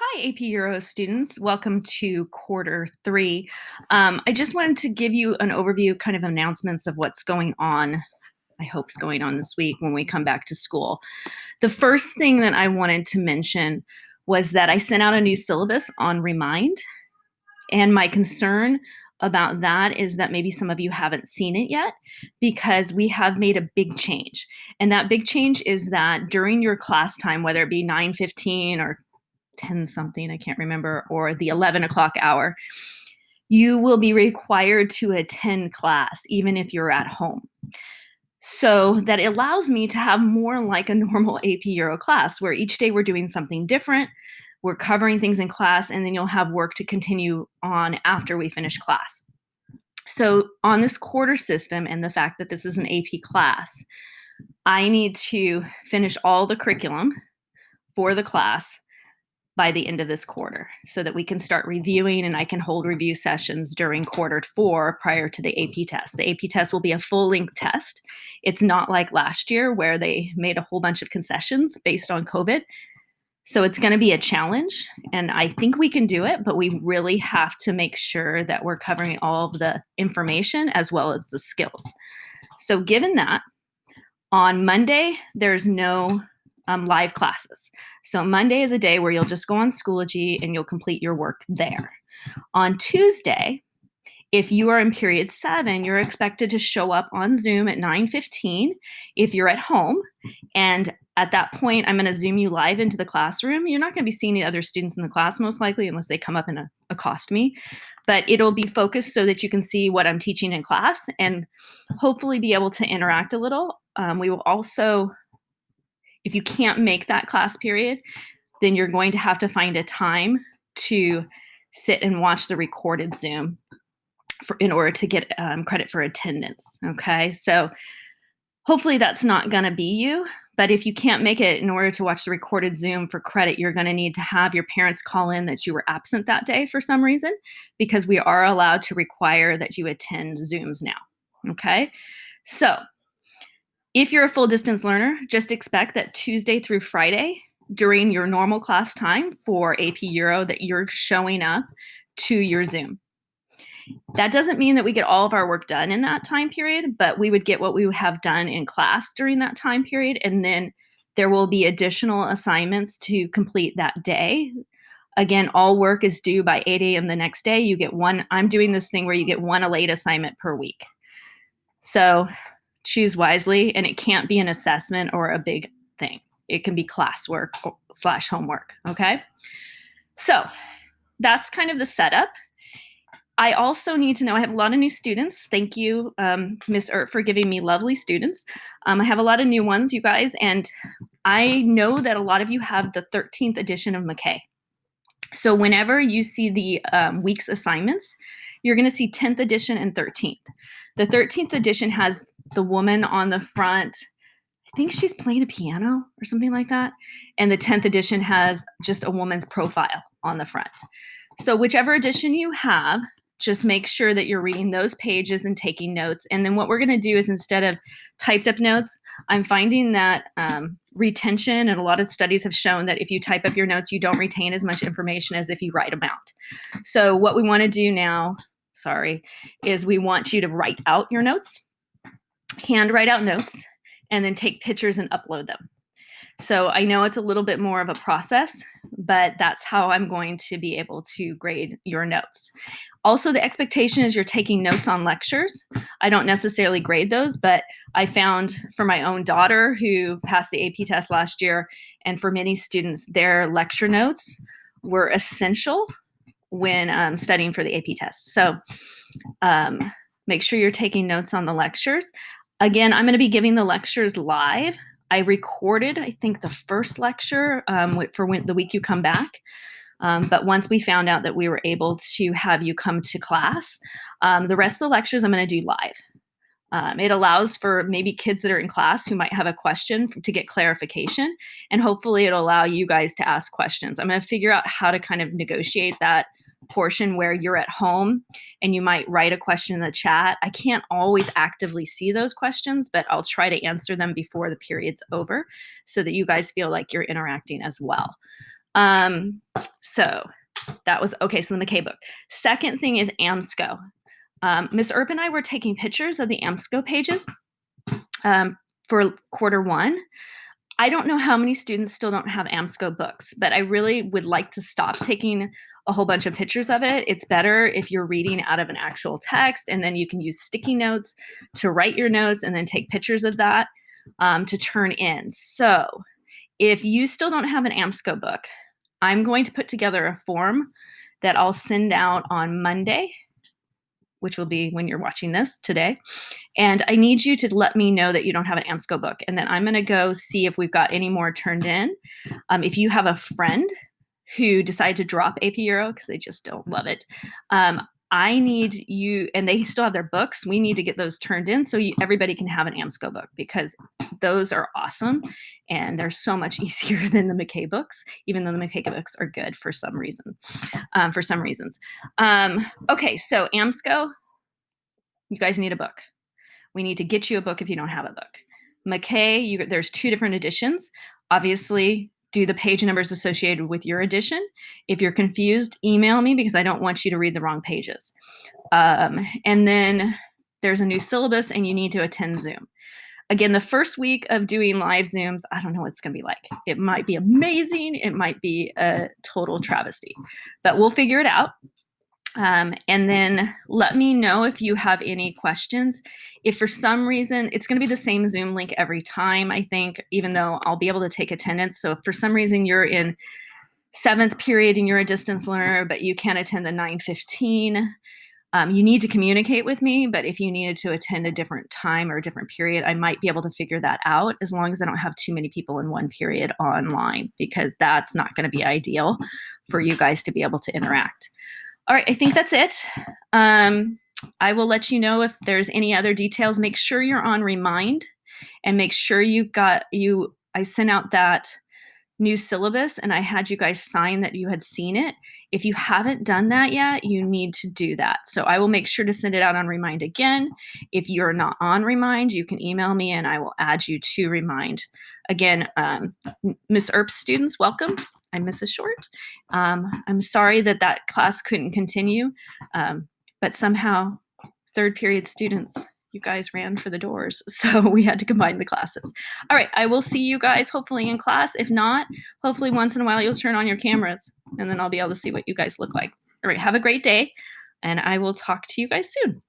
Hi, AP Euro students. Welcome to quarter three. I just wanted to give you an overview, kind of announcements of what's going on, I hope is going on this week when we come back to school. The first thing that I wanted to mention was that I sent out a new syllabus on Remind, and my concern about that is that maybe some of you haven't seen it yet because we have made a big change. And that big change is that during your class time, whether it be 9:15 or 10 something, I can't remember, or the 11 o'clock hour, you will be required to attend class even if you're at home. So that allows me to have more like a normal AP Euro class where each day we're doing something different. We're covering things in class, and then you'll have work to continue on after we finish class. So on this quarter system and the fact that this is an AP class, I need to finish all the curriculum for the class by the end of this quarter so that we can start reviewing, and I can hold review sessions during quarter four prior to the AP test. The AP test will be a full-length test. It's not like last year where they made a whole bunch of concessions based on COVID. So it's going to be a challenge, and I think we can do it, but we really have to make sure that we're covering all of the information as well as the skills. So given that, on Monday, there's no live classes. So Monday is a day where you'll just go on Schoology and you'll complete your work there. On Tuesday, if you are in period 7, you're expected to show up on Zoom at 9:15 if you're at home. And at that point, I'm going to Zoom you live into the classroom. You're not going to be seeing the other students in the class most likely unless they come up and accost me. But it'll be focused so that you can see what I'm teaching in class and hopefully be able to interact a little. We will also, if you can't make that class period, then you're going to have to find a time to sit and watch the recorded Zoom in order to get credit for attendance, okay? So hopefully that's not gonna be you, but if you can't make it in order to watch the recorded Zoom for credit, you're gonna need to have your parents call in that you were absent that day for some reason, because we are allowed to require that you attend Zooms now, okay? So if you're a full distance learner, just expect that Tuesday through Friday during your normal class time for AP Euro that you're showing up to your Zoom. That doesn't mean that we get all of our work done in that time period, but we would get what we would have done in class during that time period. And then there will be additional assignments to complete that day. Again, all work is due by 8 a.m. the next day. You get one, I'm doing this thing where you get one late assignment per week. So choose wisely, and it can't be an assessment or a big thing. It can be classwork / homework, okay? So that's kind of the setup. I also need to know, I have a lot of new students. Thank you, Ms. Ert, for giving me lovely students. I have a lot of new ones, you guys, and I know that a lot of you have the 13th edition of McKay. So whenever you see the week's assignments, you're gonna see 10th edition and 13th. The 13th edition has the woman on the front. I think she's playing a piano or something like that. And the 10th edition has just a woman's profile on the front. So whichever edition you have, just make sure that you're reading those pages and taking notes. And then what we're going to do is, instead of typed up notes, I'm finding that retention, and a lot of studies have shown that if you type up your notes, you don't retain as much information as if you write them out. So what we want to do now, is we want you to write out your notes, hand write out notes, and then take pictures and upload them. So I know it's a little bit more of a process, but that's how I'm going to be able to grade your notes. Also, the expectation is you're taking notes on lectures. I don't necessarily grade those, but I found for my own daughter who passed the AP test last year, and for many students, their lecture notes were essential when studying for the AP test. So make sure you're taking notes on the lectures. Again, I'm going to be giving the lectures live. I recorded, I think, the first lecture for the week you come back. But once we found out that we were able to have you come to class, the rest of the lectures I'm going to do live. It allows for maybe kids that are in class who might have a question to get clarification, and hopefully it'll allow you guys to ask questions. I'm going to figure out how to kind of negotiate that portion where you're at home and you might write a question in the chat. I can't always actively see those questions, but I'll try to answer them before the period's over so that you guys feel like you're interacting as well. So that was okay. So the McKay book. Second thing is AMSCO. Miss Earp and I were taking pictures of the AMSCO pages for quarter one. I don't know how many students still don't have AMSCO books, but I really would like to stop taking a whole bunch of pictures of it. It's better if you're reading out of an actual text, and then you can use sticky notes to write your notes and then take pictures of that to turn in. So if you still don't have an AMSCO book, I'm going to put together a form that I'll send out on Monday, which will be when you're watching this today. And I need you to let me know that you don't have an AMSCO book. And then I'm going to go see if we've got any more turned in. If you have a friend who decided to drop AP Euro because they just don't love it, I need you, and they still have their books. We need to get those turned in so everybody can have an AMSCO book, because those are awesome and they're so much easier than the McKay books, even though the McKay books are good for some reason, for some reasons. Okay, so AMSCO, you guys need a book. We need to get you a book if you don't have a book. McKay, there's 2 different editions. Obviously, do the page numbers associated with your edition. If you're confused, email me, because I don't want you to read the wrong pages. And then there's a new syllabus, and you need to attend Zoom. Again, the first week of doing live Zooms, I don't know what it's going to be like. It might be amazing. It might be a total travesty, but we'll figure it out. And then let me know if you have any questions. If for some reason, it's going to be the same Zoom link every time, I think, even though I'll be able to take attendance. So if for some reason you're in 7th period and you're a distance learner, but you can't attend the 9:15, you need to communicate with me. But if you needed to attend a different time or a different period, I might be able to figure that out, as long as I don't have too many people in one period online, because that's not going to be ideal for you guys to be able to interact. All right, I think that's it. I will let you know if there's any other details. Make sure you're on Remind, and make sure I sent out that new syllabus and I had you guys sign that you had seen it. If you haven't done that yet, you need to do that. So I will make sure to send it out on Remind again. If you're not on Remind, you can email me and I will add you to Remind. Again, Miss Earp students, welcome. I'm Mrs. Short. I'm sorry that class couldn't continue, but somehow 3rd period students, you guys ran for the doors, so we had to combine the classes. All right, I will see you guys hopefully in class. If not, hopefully once in a while you'll turn on your cameras, and then I'll be able to see what you guys look like. All right, have a great day, and I will talk to you guys soon.